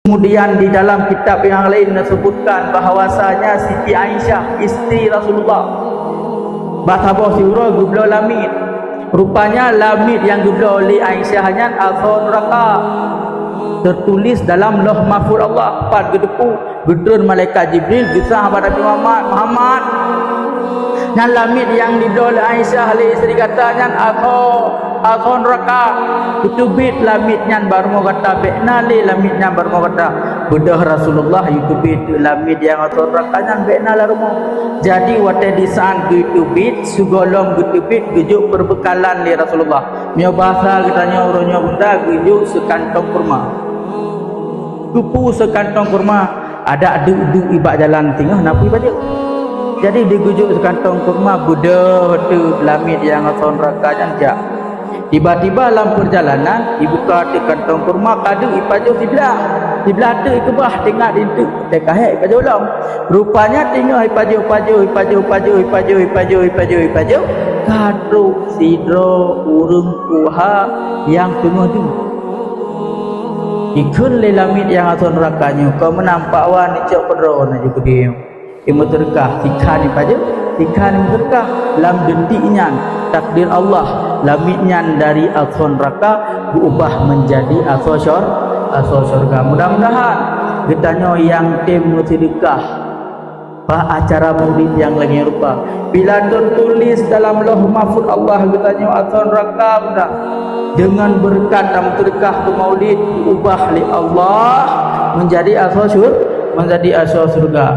Kemudian di dalam kitab yang lain disebutkan bahawasanya Siti Aisyah isteri Rasulullah batabah sirah gubla lamit. Rupanya lamit yang gubla oleh Aisyah hanya athon raka, tertulis dalam Lauh Mahfuz Allah. Empat gedepu gedun malaikat Jibril kisah kepada Nabi Muhammad. Dan lamit yang dibela oleh Aisyah oleh isteri katanya athon raka, kutubit lamitnya baru mau kata bekna le lamitnya baru mau kata bedah Rasulullah kutubit lamit yang athon raka nya bekna la rumah. Jadi wate disaan kutubit sugolong kutubit gujuk perbekalan li Rasulullah. Mio bahasa katanya orangnya bunda gujuk sekantong kurma, kupu sekantong kurma. Ada adu ibak jalan tengah nak pergi baca. Jadi digujuk sekantong kurma bedah tu lamit yang athon raka nya. Tiba-tiba dalam perjalanan dibuka di kantong kurma kadu ipaju sebelah tu ikebah tengah itu tekahek ipaju ulang. Rupanya tengah ipaju kadu sidro urung tuha yang tengah tu ikun le lamit yang athon rakanya kau menampak wan icok pedro na juga dia imu terkah tikhan ipaju tikhan terkah lam dentiknya takdir Allah lamitnya dari athon raka diubah menjadi athon surga. Mudah-mudahan kitanya yang tim sedekah acara maulid yang lagi rupa bila tertulis dalam Lauh Mahfuz Allah kitanya athon raka mudah dengan berkat dan sedekah ke maulid diubah oleh Allah menjadi athon surga.